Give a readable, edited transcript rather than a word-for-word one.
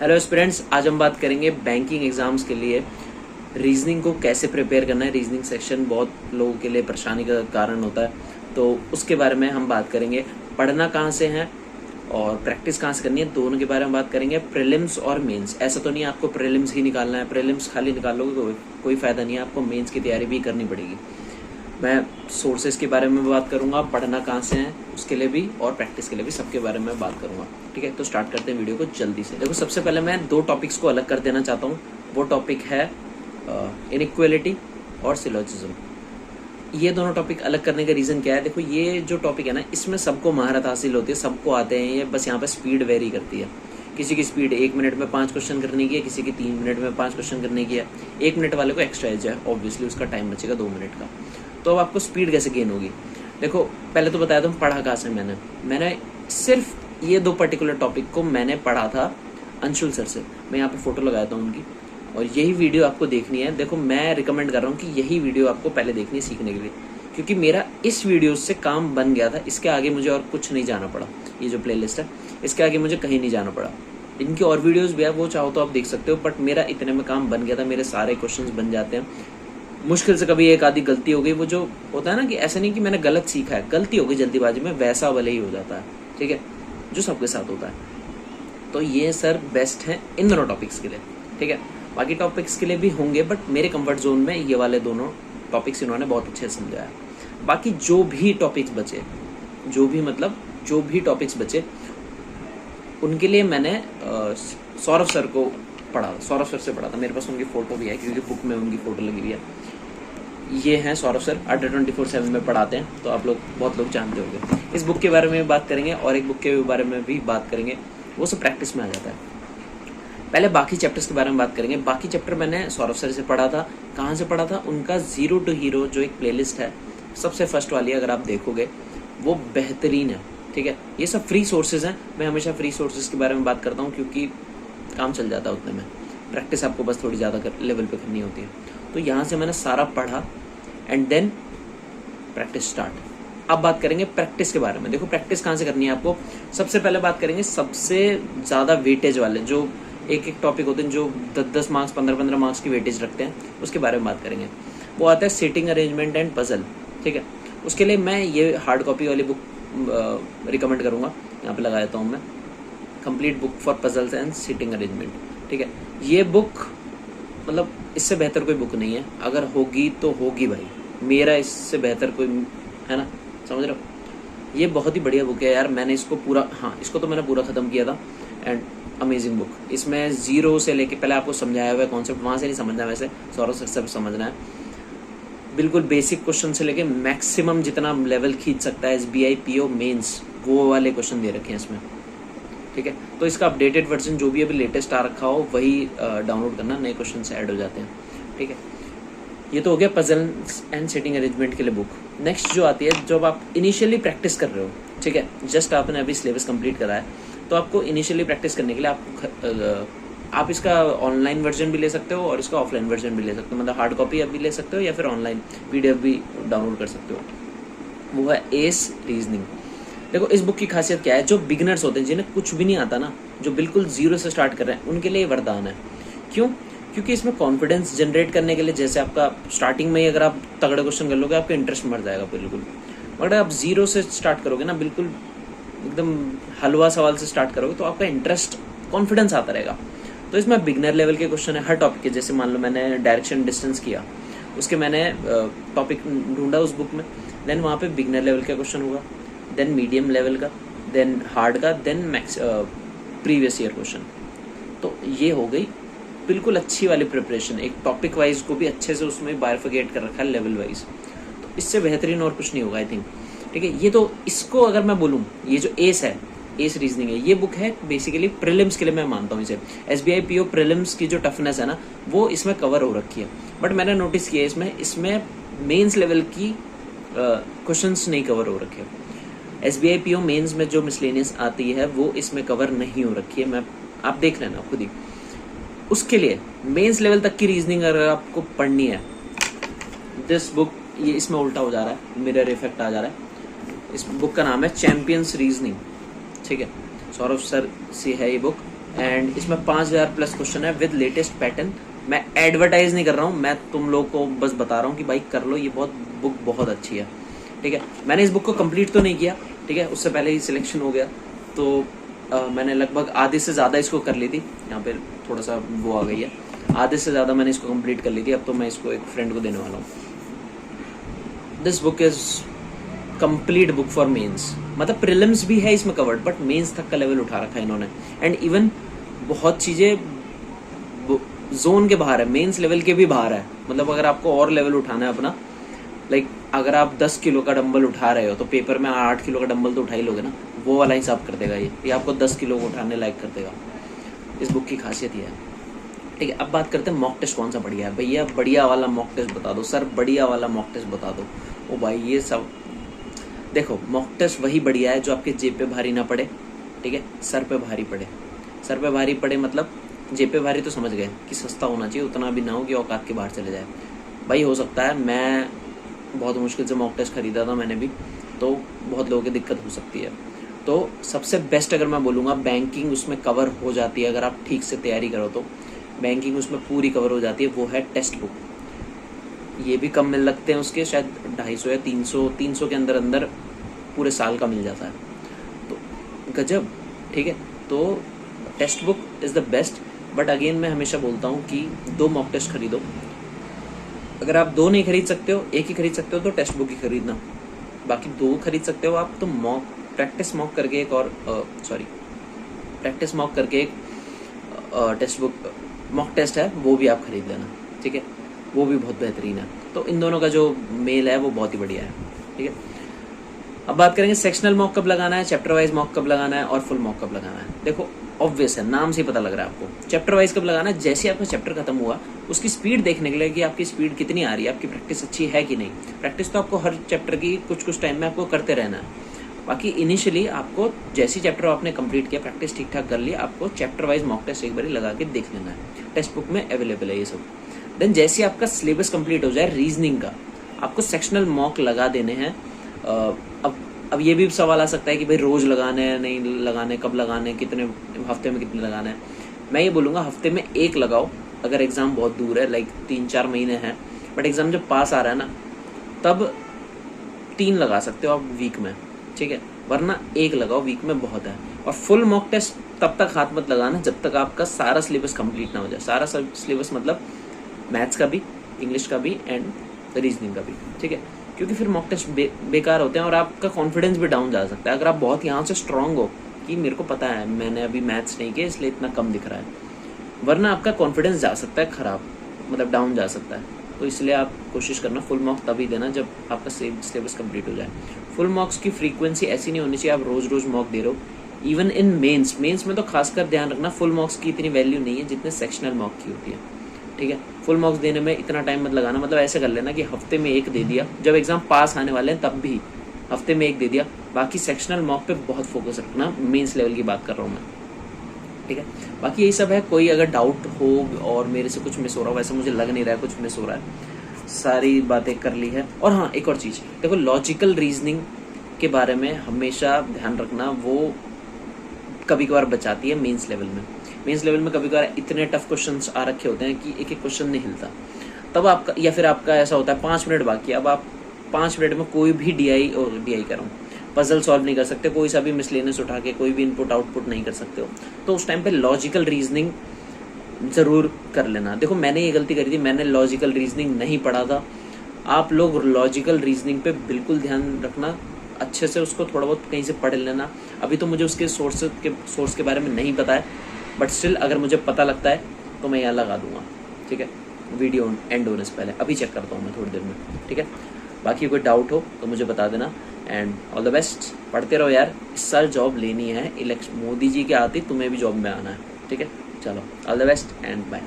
Hello aspirants, आज हम बात करेंगे बैंकिंग एग्जाम्स के लिए रीजनिंग को कैसे प्रिपेयर करना है। रीजनिंग सेक्शन बहुत लोगों के लिए परेशानी का कारण होता है, तो उसके बारे में हम बात करेंगे। पढ़ना कहाँ से है और प्रैक्टिस कहाँ से करनी है, दोनों के बारे में बात करेंगे। प्रीलिम्स और मेंस, ऐसा तो नहीं है आपको प्रीलिम्स ही निकालना है, प्रीलिम्स खाली निकाल लोगे तो कोई फ़ायदा नहीं है, आपको मेंस की तैयारी भी करनी पड़ेगी। मैं सोर्सेज के बारे में बात करूंगा, पढ़ना कहाँ से है उसके लिए भी और प्रैक्टिस के लिए भी, सबके बारे में बात करूंगा। ठीक है, तो स्टार्ट करते हैं वीडियो को जल्दी से। देखो, सबसे पहले मैं दो टॉपिक्स को अलग कर देना चाहता हूँ। वो टॉपिक है इनइक्वालिटी और सिलोजिज्म। ये दोनों टॉपिक अलग करने का रीज़न क्या है? देखो, ये जो टॉपिक है ना, इसमें सबको महारत हासिल होती है, सबको आते हैं ये, बस यहाँ पे स्पीड वेरी करती है। किसी की स्पीड 1 मिनट में 5 क्वेश्चन करने की है, किसी की 3 मिनट में 5 क्वेश्चन करने की है। 1 मिनट वाले को एक्स्ट्रा एज है, ऑब्वियसली उसका टाइम बचेगा 2 मिनट का। तो अब आपको स्पीड कैसे गेन होगी? देखो, पहले तो बताया तुम पढ़ा कहाँ से। मैंने सिर्फ ये दो पर्टिकुलर टॉपिक को मैंने पढ़ा था अंशुल सर से। मैं यहाँ पे फोटो लगाया था उनकी, और यही वीडियो आपको देखनी है। देखो, मैं रिकमेंड कर रहा हूँ कि यही वीडियो आपको पहले देखनी है सीखने के लिए, क्योंकि मेरा इस वीडियो से काम बन गया था। इसके आगे मुझे और कुछ नहीं जाना पड़ा। ये जो प्लेलिस्ट है, इसके आगे मुझे कहीं नहीं जाना पड़ा। इनकी और वीडियोस भी है, वो चाहो तो आप देख सकते हो, बट मेरा इतने में काम बन गया था। मेरे सारे क्वेश्चंस बन जाते हैं। मुश्किल से कभी एक आधी गलती हो गई, वो जो होता है ना कि ऐसा नहीं कि मैंने गलत सीखा है, गलती हो गई जल्दीबाजी में, वैसा भले ही हो जाता है। ठीक है, जो सबके साथ होता है। तो ये सर बेस्ट है इन दोनों टॉपिक्स के लिए। ठीक है, बाकी टॉपिक्स के लिए भी होंगे, बट मेरे कंफर्ट जोन में ये वाले दोनों टॉपिक्स इन्होंने बहुत अच्छे से समझाया। बाकी जो भी टॉपिक्स बचे, जो भी टॉपिक्स बचे, उनके लिए मैंने सौरभ सर को पढ़ा, सौरभ सर से पढ़ा था। मेरे पास उनकी फ़ोटो भी है, क्योंकि बुक में उनकी फ़ोटो लगी हुई है। ये हैं सौरभ सर, अड्डा 24/7 में पढ़ाते हैं, तो आप लोग बहुत लोग जानते होंगे। इस बुक के बारे में भी बात करेंगे और एक बुक के बारे में भी बात करेंगे, वो सब प्रैक्टिस में आ जाता है। पहले बाकी चैप्टर्स के बारे में बात करेंगे। बाकी चैप्टर मैंने सौरभ सर से पढ़ा था। कहाँ से पढ़ा था? उनका जीरो टू हीरो जो एक प्लेलिस्ट है, सबसे फर्स्ट वाली, अगर आप देखोगे वो बेहतरीन है। ठीक है, ये सब फ्री सोर्सेज हैं। मैं हमेशा फ्री सोर्सेज के बारे में बात करता हूँ, क्योंकि काम चल जाता है उतने में। प्रैक्टिस आपको बस थोड़ी ज़्यादा लेवल पे करनी होती है। तो यहाँ से मैंने सारा पढ़ा एंड देन प्रैक्टिस स्टार्ट। अब बात करेंगे प्रैक्टिस के बारे में। देखो, प्रैक्टिस कहाँ से करनी है आपको। सबसे पहले बात करेंगे सबसे ज़्यादा वेटेज वाले, जो एक टॉपिक होते हैं जो 10-10 मार्क्स 15-15 मार्क्स की वेटेज रखते हैं, उसके बारे में बात करेंगे। वो आता है सिटिंग अरेंजमेंट एंड पजल। ठीक है, उसके लिए मैं ये हार्ड कॉपी वाली बुक रिकमेंड करूँगा। यहाँ पे लगा देता हूँ मैं, complete book for puzzles and sitting arrangement. ठीक है, ये बुक मतलब इससे बेहतर कोई बुक नहीं है। अगर होगी तो होगी भाई, मेरा इससे बेहतर कोई है ना, समझ रहे हो? ये बहुत ही बढ़िया बुक है यार। मैंने इसको पूरा, हाँ, इसको तो मैंने पूरा ख़त्म किया था। And amazing book. इसमें जीरो से लेके, पहले आपको समझाया हुआ है कॉन्सेप्ट, वहाँ से नहीं समझना है, वैसे सौरभ सर से समझना है। बिल्कुल बेसिक क्वेश्चन से लेके मैक्सिमम जितना लेवल खींच सकता है SBI PO मेंस, वो वाले क्वेश्चन दे रखे हैं इसमें। ठीक है, तो इसका अपडेटेड वर्जन जो भी अभी लेटेस्ट आ रखा हो वही डाउनलोड करना, नए क्वेश्चन से ऐड हो जाते हैं। ठीक है, ये तो हो गया पजल एंड सेटिंग अरेंजमेंट के लिए बुक। नेक्स्ट जो आती है, जब आप इनिशियली प्रैक्टिस कर रहे हो, ठीक है, जस्ट आपने अभी सिलेबस कंप्लीट करा है, तो आपको इनिशियली प्रैक्टिस करने के लिए आप इसका ऑनलाइन वर्जन भी ले सकते हो और इसका ऑफलाइन वर्जन भी ले सकते हो। मतलब हार्ड कॉपी आप भी ले सकते हो या फिर ऑनलाइन PDF भी डाउनलोड कर सकते हो। वो है एस रीजनिंग। देखो, इस बुक की खासियत क्या है? जो बिगिनर्स होते हैं, जिन्हें कुछ भी नहीं आता ना, जो बिल्कुल जीरो से स्टार्ट कर रहे हैं, उनके लिए वरदान है। क्यों? क्योंकि इसमें कॉन्फिडेंस जनरेट करने के लिए, जैसे आपका स्टार्टिंग में ही अगर आप तगड़े क्वेश्चन कर लोगे, आपका इंटरेस्ट मर जाएगा बिल्कुल। अगर आप जीरो से स्टार्ट करोगे ना, बिल्कुल एकदम हलवा सवाल से स्टार्ट करोगे, तो आपका इंटरेस्ट, कॉन्फिडेंस आता रहेगा। तो इसमें बिगिनर लेवल के क्वेश्चन है हर टॉपिक के। जैसे मान लो मैंने डायरेक्शन डिस्टेंस किया, उसके मैंने टॉपिक ढूंढा उस बुक में, देन वहाँ पे बिगिनर लेवल का क्वेश्चन होगा, देन मीडियम लेवल का, देन हार्ड का, then max previous year question. तो ये हो गई बिल्कुल अच्छी वाली प्रिपरेशन। एक टॉपिक वाइज को भी अच्छे से उसमें बाइफरकेट कर रखा है लेवल वाइज। तो इससे बेहतरीन और कुछ नहीं होगा, आई थिंक। ठीक है, ये तो, इसको अगर मैं बोलूँ, ये जो एस है, एस रीजनिंग है, ये बुक है बेसिकली प्रीलिम्स के लिए। मैं मानता हूँ इसे SBI PO प्रीलिम्स की जो टफनेस है ना, वो इसमें कवर हो रखी है। बट मैंने नोटिस किया इसमें मेंस लेवल की क्वेश्चंस नहीं कवर हो रखे। SBI PO मेंस में जो मिसलेनियस आती है वो इसमें कवर नहीं हो रखी है। आप देख लेना खुद ही। उसके लिए मेंस लेवल तक की रीजनिंग अगर आपको पढ़नी है, दिस बुक, ये इसमें उल्टा हो जा रहा है, मिरर इफेक्ट आ जा रहा है। इस बुक का नाम है चैंपियंस रीजनिंग। ठीक है, सौरभ सर से है ये बुक, एंड इसमें 5000 प्लस क्वेश्चन है विद लेटेस्ट पैटर्न। मैं एडवर्टाइज नहीं कर रहा हूँ, मैं तुम लोग को बस बता रहा हूँ कि भाई कर लो, ये बुक बहुत अच्छी है। ठीक है, मैंने इस बुक को कंप्लीट तो नहीं किया, ठीक है, उससे पहले ही सिलेक्शन हो गया, तो मैंने लगभग आधे से ज़्यादा इसको कर ली थी। यहाँ पे थोड़ा सा वो आ गई है, आधे से ज़्यादा मैंने इसको कंप्लीट कर ली थी। अब तो मैं इसको एक फ्रेंड को देने वाला हूँ। This book is complete book for mains, मतलब प्रीलिम्स भी है इसमें कवर्ड, बट मेंस तक का लेवल उठा रखा है इन्होंने। एंड इवन बहुत चीज़ें जोन के बाहर है, मेंस लेवल के भी बाहर है। मतलब अगर आपको और लेवल उठाना है अपना, लाइक अगर आप 10 किलो का डंबल उठा रहे हो तो पेपर में 8 किलो का डंबल तो उठा ही लोगे ना, वो वाला हिसाब कर देगा ये आपको 10 किलो को उठाने लायक कर देगा। इस बुक की खासियत ये है। ठीक है, अब बात करते हैं मॉक टेस्ट कौन सा बढ़िया है। भैया बढ़िया वाला मॉक टेस्ट बता दो सर, बढ़िया वाला मॉक टेस्ट बता दो। ओ भाई ये सब देखो, मॉक टेस्ट वही बढ़िया है जो आपके जेब पे भारी ना पड़े, ठीक है, सर पे भारी पड़े। सर पे भारी पड़े मतलब जेब पे भारी तो समझ गए कि सस्ता होना चाहिए, उतना भी ना हो कि औकात के बाहर चले जाए। भाई हो सकता है, मैं बहुत मुश्किल से मॉक टेस्ट खरीदा था मैंने भी, तो बहुत लोगों की दिक्कत हो सकती है। तो सबसे बेस्ट अगर मैं बोलूँगा, बैंकिंग उसमें कवर हो जाती है अगर आप ठीक से तैयारी करो तो बैंकिंग उसमें पूरी कवर हो जाती है, वो है टेक्स्ट बुक। ये भी कम मिल लगते हैं उसके, शायद 250 या 300 के अंदर अंदर पूरे साल का मिल जाता है, तो गजब। ठीक है, तो text book is the best. But again मैं हमेशा बोलता हूँ कि 2 मॉक टेस्ट खरीदो। अगर आप 2 नहीं खरीद सकते हो, 1 ही खरीद सकते हो तो टेक्स्ट बुक ही खरीदना। बाकी 2 खरीद सकते हो आप तो प्रैक्टिस मॉक करके एक टेक्स्ट बुक मॉक टेस्ट है वो भी आप खरीद लेना। ठीक है, वो भी बहुत बेहतरीन है। तो इन दोनों का जो मेल है वो बहुत ही बढ़िया है। ठीक है, अब बात करेंगे सेक्शनल मॉक कब लगाना है, चैप्टर वाइज मॉक कब लगाना है और फुल मॉक कब लगाना है। देखो ऑब्वियस है, नाम से ही पता लग रहा है आपको। चैप्टर वाइज कब लगाना है, जैसे आपका चैप्टर खत्म हुआ उसकी स्पीड देखने के लिए कि आपकी स्पीड कितनी आ रही है, आपकी प्रैक्टिस अच्छी है कि नहीं। प्रैक्टिस तो आपको हर चैप्टर की कुछ टाइम में आपको करते रहना है। बाकी इनिशियली आपको जैसी चैप्टर आपने कंप्लीट किया, प्रैक्टिस ठीक ठाक कर ली, आपको चैप्टर वाइज मॉक टेस्ट एक बार लगा के देख लेना है। टेक्स्ट बुक में अवेलेबल है ये सब। देन जैसे आपका सिलेबस कंप्लीट हो जाए रीजनिंग का, आपको सेक्शनल मॉक लगा देने हैं। अब ये भी सवाल आ सकता है कि भाई रोज लगाने हैं, नहीं लगाने, कब लगाने, कितने हफ्ते में कितने लगाने हैं। मैं ये बोलूँगा हफ्ते में 1 लगाओ। अगर एग्ज़ाम बहुत दूर है, लाइक 3-4 महीने हैं, बट एग्ज़ाम जब पास आ रहा है ना, तब 3 लगा सकते हो आप वीक में। ठीक है, वरना 1 लगाओ, वीक में बहुत है। और फुल मॉक टेस्ट तब तक हाथ मत लगाना जब तक आपका सारा सिलेबस कंप्लीट ना हो जाए। सारा सिलेबस मतलब मैथ्स का भी, इंग्लिश का भी एंड रीजनिंग का भी। ठीक है, क्योंकि फिर मॉक टेस्ट बेकार होते हैं और आपका कॉन्फिडेंस भी डाउन जा सकता है। अगर आप बहुत यहाँ से स्ट्रांग हो कि मेरे को पता है मैंने अभी मैथ्स नहीं किया इसलिए इतना कम दिख रहा है, वरना आपका कॉन्फिडेंस जा सकता है खराब, मतलब डाउन जा सकता है। तो इसलिए आप कोशिश करना फुल मॉक तभी देना जब आपका सिलेबस कंप्लीट हो जाए। फुल मॉक्स की फ्रीक्वेंसी ऐसी नहीं होनी चाहिए आप रोज रोज मॉक दे रहे हो। इवन इन मेंस में तो खासकर ध्यान रखना, फुल मॉक्स की इतनी वैल्यू नहीं है जितने सेक्शनल मॉक की होती है। ठीक है, फुल मार्क्स देने में इतना टाइम मत लगाना। मतलब ऐसे कर लेना कि हफ्ते में 1 दे दिया, जब एग्जाम पास आने वाले हैं तब भी हफ्ते में 1 दे दिया। बाकी सेक्शनल मॉक पे बहुत फोकस रखना, मेंस लेवल की बात कर रहा हूँ मैं। ठीक है, बाकी यही सब है। कोई अगर डाउट हो और मेरे से कुछ मिस हो रहा हो, वैसे मुझे लग नहीं रहा है कुछ मिस हो रहा है, सारी बातें कर ली है। और हाँ, एक और चीज़ देखो, लॉजिकल रीजनिंग के बारे में हमेशा ध्यान रखना, वो कभी कभार बचाती है मेंस लेवल में। मेंस लेवल में कभी कभार इतने टफ क्वेश्चंस आ रखे होते हैं कि एक एक क्वेश्चन नहीं हिलता, तब आपका, या फिर आपका ऐसा होता है 5 मिनट बाकी, अब आप 5 मिनट में कोई भी डी कर रहा हूँ पजल सॉल्व नहीं कर सकते, कोई सा भी मिसलेनियस उठा के कोई भी इनपुट आउटपुट नहीं कर सकते हो, तो उस टाइम पे लॉजिकल रीजनिंग ज़रूर कर लेना। देखो मैंने ये गलती करी थी, मैंने लॉजिकल रीजनिंग नहीं पढ़ा था। आप लोग लॉजिकल रीजनिंग पे बिल्कुल ध्यान रखना, अच्छे से उसको थोड़ा बहुत कहीं से पढ़ लेना। अभी तो मुझे उसके सोर्स के बारे में नहीं पता है, बट स्टिल अगर मुझे पता लगता है तो मैं यहाँ लगा दूंगा। ठीक है, वीडियो एंड होने से पहले अभी चेक करता हूँ मैं थोड़ी देर में। ठीक है, बाकी कोई डाउट हो तो मुझे बता देना। एंड ऑल द बेस्ट, पढ़ते रहो यार, इस साल जॉब लेनी है। इलेक्शन मोदी जी के आते तुम्हें भी जॉब में आना है। ठीक है, चलो all the best and bye.